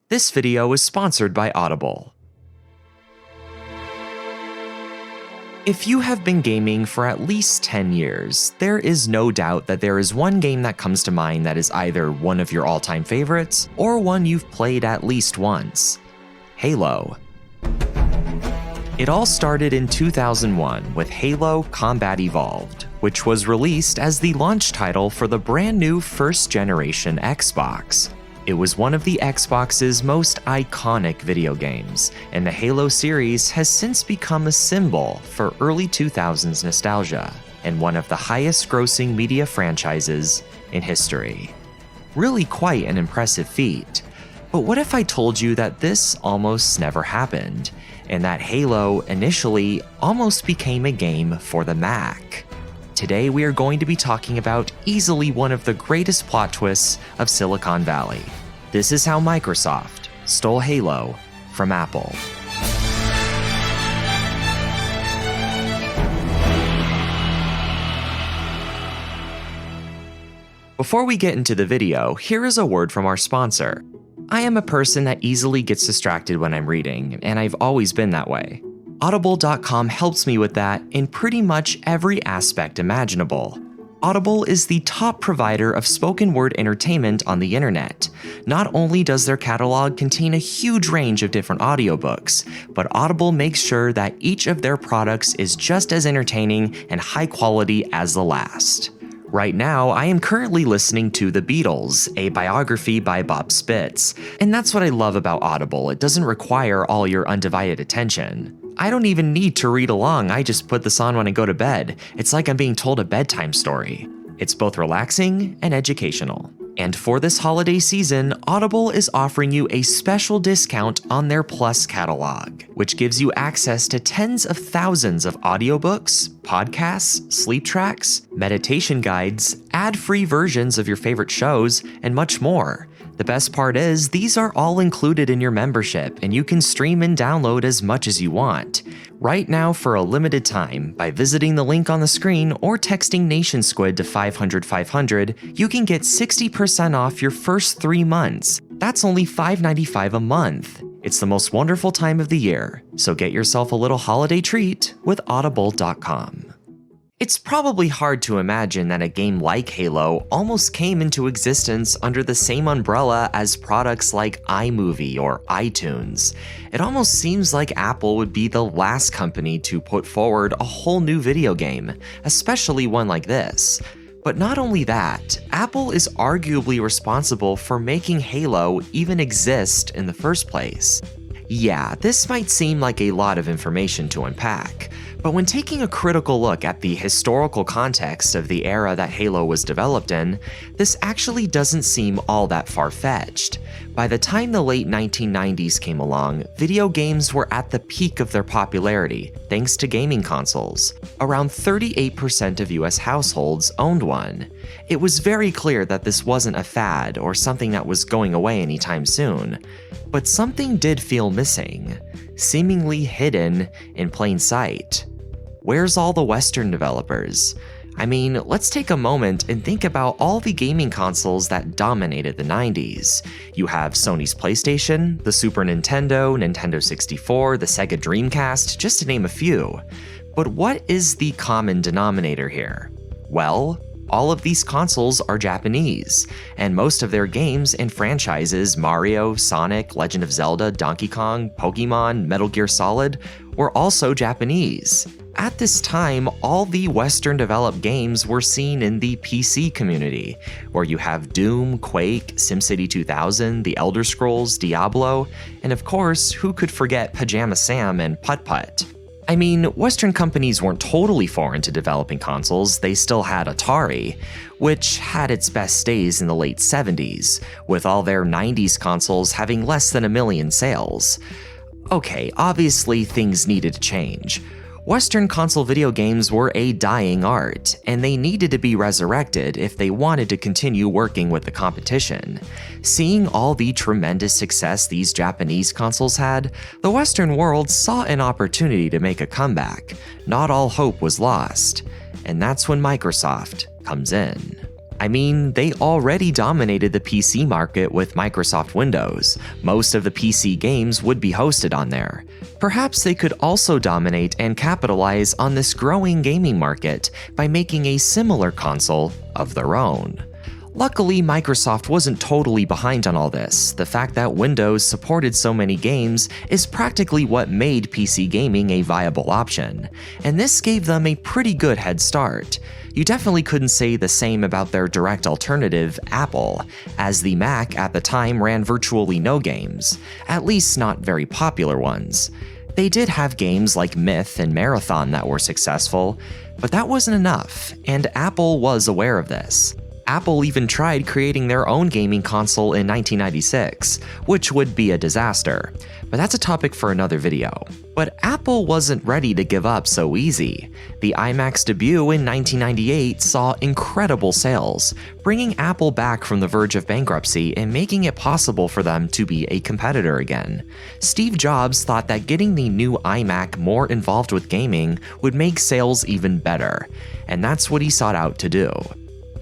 This video is sponsored by Audible. If you have been gaming for at least 10 years, there is no doubt that there is one game that comes to mind that is either one of your all-time favorites or one you've played at least once: Halo. It all started in 2001 with Halo Combat Evolved, which was released as the launch title for the brand new first-generation Xbox. It was one of the Xbox's most iconic video games, and the Halo series has since become a symbol for early 2000s nostalgia, and one of the highest-grossing media franchises in history. Really quite an impressive feat. But what if I told you that this almost never happened, and that Halo initially almost became a game for the Mac? Today we are going to be talking about easily one of the greatest plot twists of Silicon Valley. This is how Microsoft stole Halo from Apple. Before we get into the video, here is a word from our sponsor. I am a person that easily gets distracted when I'm reading, and I've always been that way. Audible.com helps me with that in pretty much every aspect imaginable. Audible is the top provider of spoken word entertainment on the internet. Not only does their catalog contain a huge range of different audiobooks, but Audible makes sure that each of their products is just as entertaining and high quality as the last. Right now, I am currently listening to The Beatles, a biography by Bob Spitz. And that's what I love about Audible. It doesn't require all your undivided attention. I don't even need to read along, I just put this on when I go to bed. It's like I'm being told a bedtime story. It's both relaxing and educational. And for this holiday season, Audible is offering you a special discount on their Plus catalog, which gives you access to tens of thousands of audiobooks, podcasts, sleep tracks, meditation guides, ad-free versions of your favorite shows, and much more. The best part is, these are all included in your membership, and you can stream and download as much as you want. Right now, for a limited time, by visiting the link on the screen or texting NationSquid to 500-500, you can get 60% off your first 3 months. That's only $5.95 a month. It's the most wonderful time of the year, so get yourself a little holiday treat with Audible.com. It's probably hard to imagine that a game like Halo almost came into existence under the same umbrella as products like iMovie or iTunes. It almost seems like Apple would be the last company to put forward a whole new video game, especially one like this. But not only that, Apple is arguably responsible for making Halo even exist in the first place. Yeah, this might seem like a lot of information to unpack, but when taking a critical look at the historical context of the era that Halo was developed in, this actually doesn't seem all that far-fetched. By the time the late 1990s came along, video games were at the peak of their popularity, thanks to gaming consoles. Around 38% of US households owned one. It was very clear that this wasn't a fad or something that was going away anytime soon. But something did feel missing, seemingly hidden in plain sight. Where's all the Western developers? I mean, let's take a moment and think about all the gaming consoles that dominated the 90s. You have Sony's PlayStation, the Super Nintendo, Nintendo 64, the SEGA Dreamcast, just to name a few. But what is the common denominator here? Well, all of these consoles are Japanese, and most of their games and franchises, Mario, Sonic, Legend of Zelda, Donkey Kong, Pokemon, Metal Gear Solid, were also Japanese. At this time, all the Western-developed games were seen in the PC community, where you have Doom, Quake, SimCity 2000, The Elder Scrolls, Diablo, and of course, who could forget Pajama Sam and Putt-Putt? I mean, Western companies weren't totally foreign to developing consoles. They still had Atari, which had its best days in the late 70s, with all their 90s consoles having less than 1 million sales. Okay, obviously things needed to change. Western console video games were a dying art, and they needed to be resurrected if they wanted to continue working with the competition. Seeing all the tremendous success these Japanese consoles had, the Western world saw an opportunity to make a comeback. Not all hope was lost, and that's when Microsoft comes in. I mean, they already dominated the PC market with Microsoft Windows. Most of the PC games would be hosted on there. Perhaps they could also dominate and capitalize on this growing gaming market by making a similar console of their own. Luckily, Microsoft wasn't totally behind on all this. The fact that Windows supported so many games is practically what made PC gaming a viable option, and this gave them a pretty good head start. You definitely couldn't say the same about their direct alternative, Apple, as the Mac at the time ran virtually no games, at least not very popular ones. They did have games like Myth and Marathon that were successful, but that wasn't enough, and Apple was aware of this. Apple even tried creating their own gaming console in 1996, which would be a disaster, but that's a topic for another video. But Apple wasn't ready to give up so easy. The iMac's debut in 1998 saw incredible sales, bringing Apple back from the verge of bankruptcy and making it possible for them to be a competitor again. Steve Jobs thought that getting the new iMac more involved with gaming would make sales even better, and that's what he sought out to do.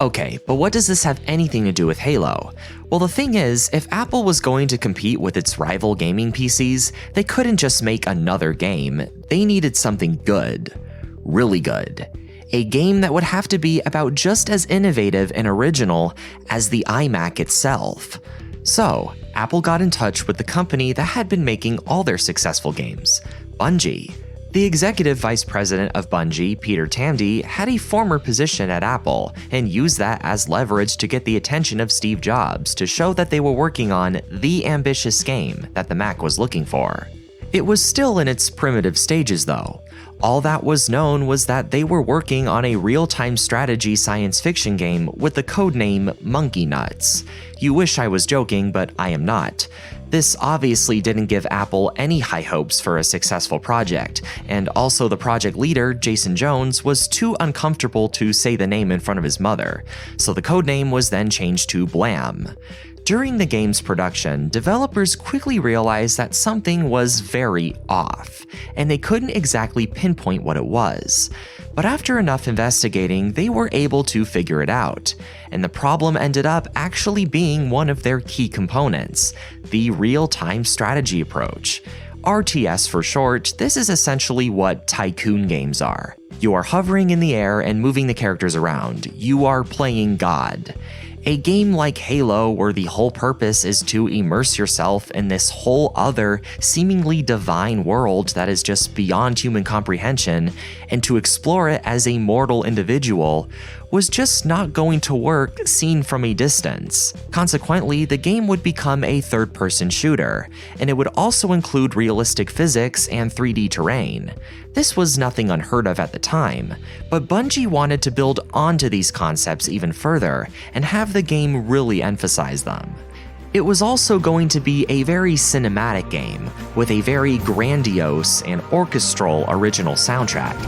Okay, but what does this have anything to do with Halo? Well, the thing is, if Apple was going to compete with its rival gaming PCs, they couldn't just make another game. They needed something good. Really good. A game that would have to be about just as innovative and original as the iMac itself. So, Apple got in touch with the company that had been making all their successful games, Bungie. The executive vice president of Bungie, Peter Tandy, had a former position at Apple and used that as leverage to get the attention of Steve Jobs to show that they were working on the ambitious game that the Mac was looking for. It was still in its primitive stages though. All that was known was that they were working on a real-time strategy science fiction game with the codename Monkey Nuts. You wish I was joking, but I am not. This obviously didn't give Apple any high hopes for a successful project, and also the project leader, Jason Jones, was too uncomfortable to say the name in front of his mother, so the codename was then changed to BLAM. During the game's production, developers quickly realized that something was very off, and they couldn't exactly pinpoint what it was. But after enough investigating, they were able to figure it out, and the problem ended up actually being one of their key components, the real-time strategy approach. RTS for short, this is essentially what tycoon games are. You are hovering in the air and moving the characters around. You are playing God. A game like Halo, where the whole purpose is to immerse yourself in this whole other, seemingly divine world that is just beyond human comprehension, and to explore it as a mortal individual, was just not going to work seen from a distance. Consequently, the game would become a third-person shooter, and it would also include realistic physics and 3D terrain. This was nothing unheard of at the time, but Bungie wanted to build onto these concepts even further and have the game really emphasize them. It was also going to be a very cinematic game, with a very grandiose and orchestral original soundtrack.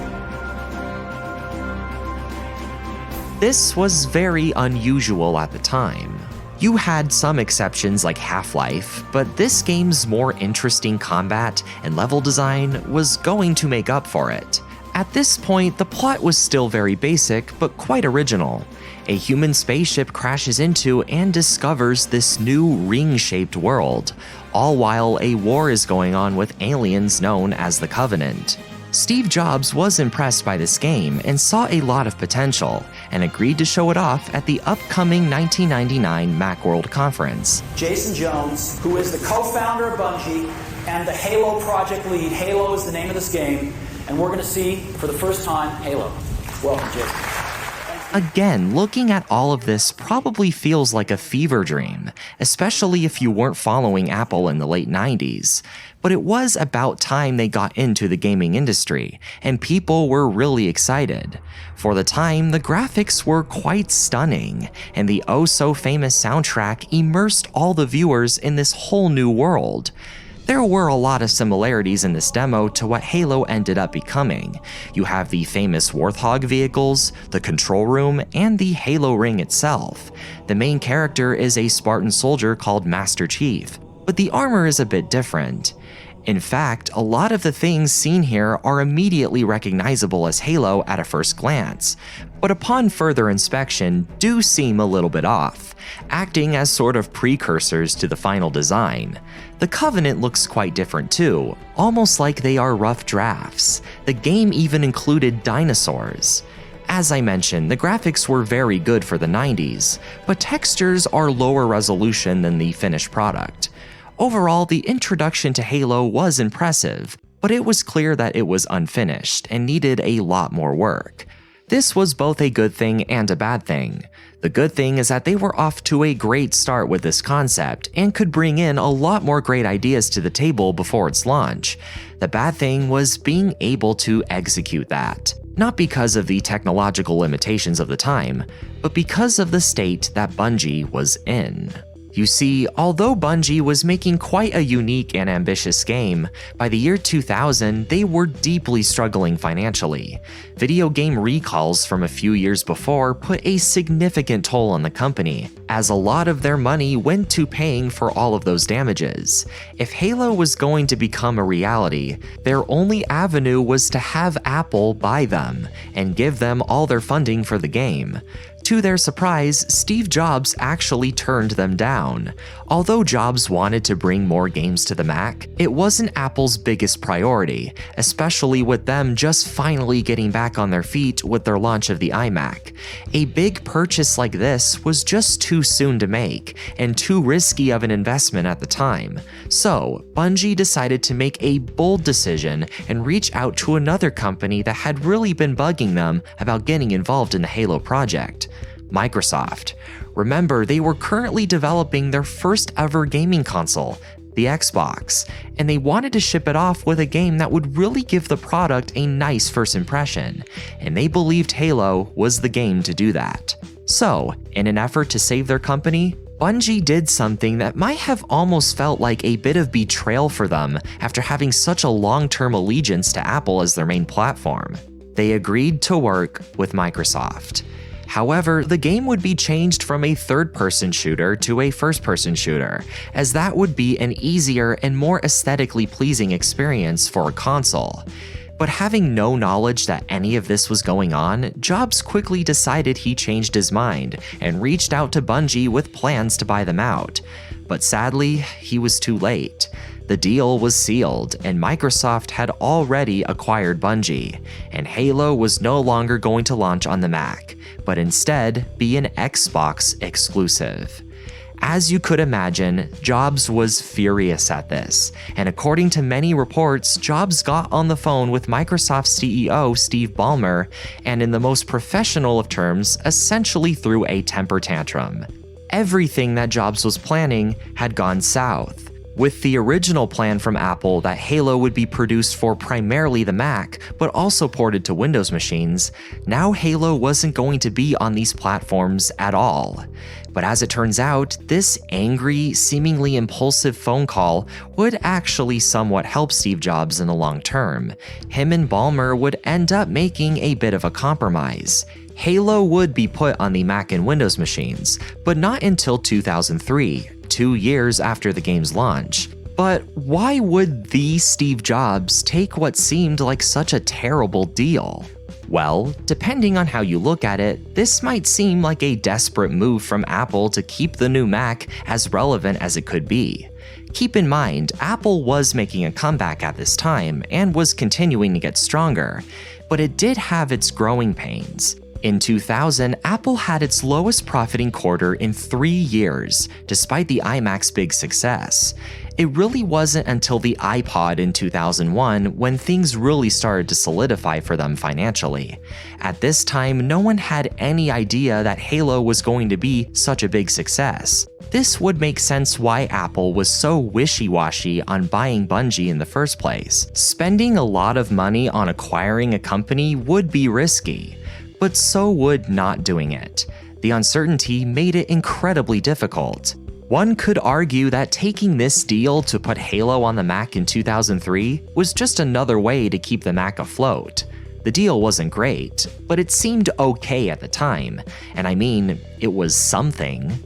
This was very unusual at the time. You had some exceptions like Half-Life, but this game's more interesting combat and level design was going to make up for it. At this point, the plot was still very basic, but quite original. A human spaceship crashes into and discovers this new ring-shaped world, all while a war is going on with aliens known as the Covenant. Steve Jobs was impressed by this game and saw a lot of potential, and agreed to show it off at the upcoming 1999 Macworld conference. Jason Jones, who is the co-founder of Bungie and the Halo project lead. Halo is the name of this game, and we're going to see, for the first time, Halo. Welcome, Jason. Again, looking at all of this probably feels like a fever dream, especially if you weren't following Apple in the late 90s. But it was about time they got into the gaming industry, and people were really excited. For the time, the graphics were quite stunning, and the oh-so-famous soundtrack immersed all the viewers in this whole new world. There were a lot of similarities in this demo to what Halo ended up becoming. You have the famous Warthog vehicles, the control room, and the Halo ring itself. The main character is a Spartan soldier called Master Chief, but the armor is a bit different. In fact, a lot of the things seen here are immediately recognizable as Halo at a first glance, but upon further inspection do seem a little bit off, acting as sort of precursors to the final design. The Covenant looks quite different too, almost like they are rough drafts. The game even included dinosaurs. As I mentioned, the graphics were very good for the 90s, but textures are lower resolution than the finished product. Overall, the introduction to Halo was impressive, but it was clear that it was unfinished and needed a lot more work. This was both a good thing and a bad thing. The good thing is that they were off to a great start with this concept and could bring in a lot more great ideas to the table before its launch. The bad thing was being able to execute that. Not because of the technological limitations of the time, but because of the state that Bungie was in. You see, although Bungie was making quite a unique and ambitious game, by the year 2000 they were deeply struggling financially. Video game recalls from a few years before put a significant toll on the company, as a lot of their money went to paying for all of those damages. If Halo was going to become a reality, their only avenue was to have Apple buy them and give them all their funding for the game. To their surprise, Steve Jobs actually turned them down. Although Jobs wanted to bring more games to the Mac, it wasn't Apple's biggest priority, especially with them just finally getting back on their feet with their launch of the iMac. A big purchase like this was just too soon to make, and too risky of an investment at the time. So, Bungie decided to make a bold decision and reach out to another company that had really been bugging them about getting involved in the Halo project. Microsoft. Remember, they were currently developing their first ever gaming console, the Xbox, and they wanted to ship it off with a game that would really give the product a nice first impression, and they believed Halo was the game to do that. So, in an effort to save their company, Bungie did something that might have almost felt like a bit of betrayal for them after having such a long-term allegiance to Apple as their main platform. They agreed to work with Microsoft. However, the game would be changed from a third-person shooter to a first-person shooter, as that would be an easier and more aesthetically pleasing experience for a console. But having no knowledge that any of this was going on, Jobs quickly decided he changed his mind and reached out to Bungie with plans to buy them out. But sadly, he was too late. The deal was sealed, and Microsoft had already acquired Bungie, and Halo was no longer going to launch on the Mac, but instead be an Xbox exclusive. As you could imagine, Jobs was furious at this, and according to many reports, Jobs got on the phone with Microsoft's CEO Steve Ballmer, and in the most professional of terms, essentially threw a temper tantrum. Everything that Jobs was planning had gone south. With the original plan from Apple that Halo would be produced for primarily the Mac, but also ported to Windows machines, now Halo wasn't going to be on these platforms at all. But as it turns out, this angry, seemingly impulsive phone call would actually somewhat help Steve Jobs in the long term. Him and Ballmer would end up making a bit of a compromise. Halo would be put on the Mac and Windows machines, but not until 2003. 2 years after the game's launch. But why would the Steve Jobs take what seemed like such a terrible deal? Well, depending on how you look at it, this might seem like a desperate move from Apple to keep the new Mac as relevant as it could be. Keep in mind, Apple was making a comeback at this time and was continuing to get stronger, but it did have its growing pains. In 2000, Apple had its lowest profiting quarter in 3 years, despite the iMac's big success. It really wasn't until the iPod in 2001 when things really started to solidify for them financially. At this time, no one had any idea that Halo was going to be such a big success. This would make sense why Apple was so wishy-washy on buying Bungie in the first place. Spending a lot of money on acquiring a company would be risky, but so would not doing it. The uncertainty made it incredibly difficult. One could argue that taking this deal to put Halo on the Mac in 2003 was just another way to keep the Mac afloat. The deal wasn't great, but it seemed okay at the time, and I mean, it was something.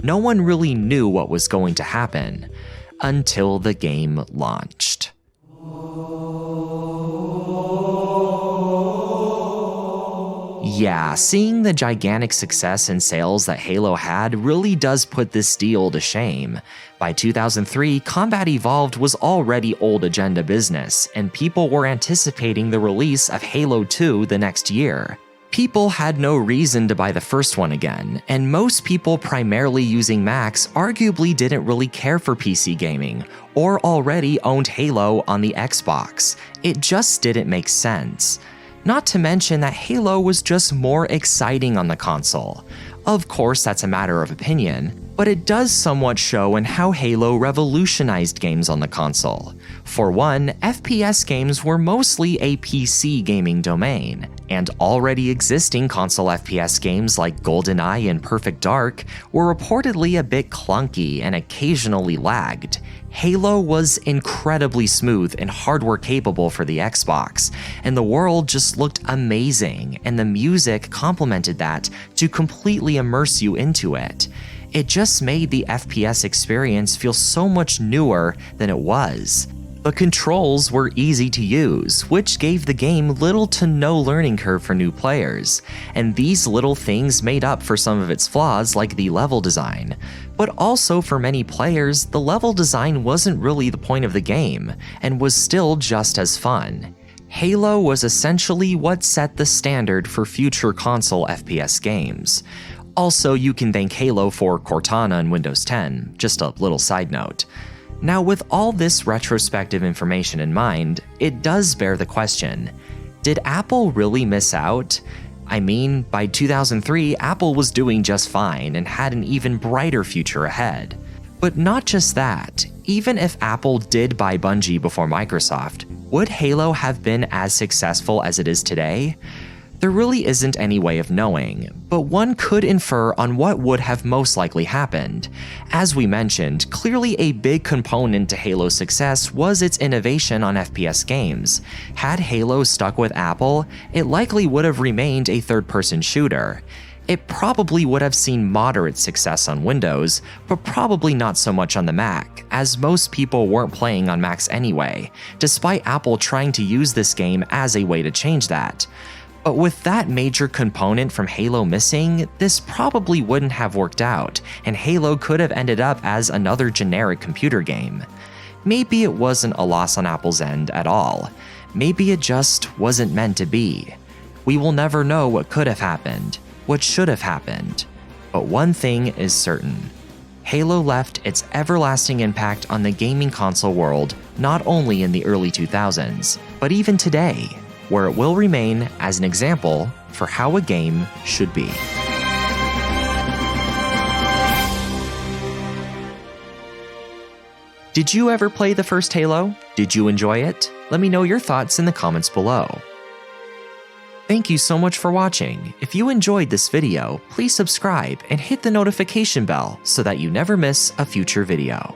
No one really knew what was going to happen until the game launched. Yeah, seeing the gigantic success in sales that Halo had really does put this deal to shame. By 2003, Combat Evolved was already old agenda business, and people were anticipating the release of Halo 2 the next year. People had no reason to buy the first one again, and most people primarily using Macs arguably didn't really care for PC gaming, or already owned Halo on the Xbox. It just didn't make sense. Not to mention that Halo was just more exciting on the console. Of course, that's a matter of opinion, but it does somewhat show in how Halo revolutionized games on the console. For one, FPS games were mostly a PC gaming domain, and already existing console FPS games like GoldenEye and Perfect Dark were reportedly a bit clunky and occasionally lagged. Halo was incredibly smooth and hardware capable for the Xbox, and the world just looked amazing, and the music complemented that to completely immerse you into it. It just made the FPS experience feel so much newer than it was. The controls were easy to use, which gave the game little to no learning curve for new players, and these little things made up for some of its flaws like the level design. But also for many players, the level design wasn't really the point of the game, and was still just as fun. Halo was essentially what set the standard for future console FPS games. Also, you can thank Halo for Cortana in Windows 10, just a little side note. Now, with all this retrospective information in mind, it does bear the question, did Apple really miss out? I mean, by 2003, Apple was doing just fine and had an even brighter future ahead. But not just that, even if Apple did buy Bungie before Microsoft, would Halo have been as successful as it is today? There really isn't any way of knowing, but one could infer on what would have most likely happened. As we mentioned, clearly a big component to Halo's success was its innovation on FPS games. Had Halo stuck with Apple, it likely would have remained a third-person shooter. It probably would have seen moderate success on Windows, but probably not so much on the Mac, as most people weren't playing on Macs anyway, despite Apple trying to use this game as a way to change that. But with that major component from Halo missing, this probably wouldn't have worked out, and Halo could have ended up as another generic computer game. Maybe it wasn't a loss on Apple's end at all. Maybe it just wasn't meant to be. We will never know what could have happened, what should have happened. But one thing is certain. Halo left its everlasting impact on the gaming console world not only in the early 2000s, but even today, where it will remain as an example for how a game should be. Did you ever play the first Halo? Did you enjoy it? Let me know your thoughts in the comments below. Thank you so much for watching. If you enjoyed this video, please subscribe and hit the notification bell so that you never miss a future video.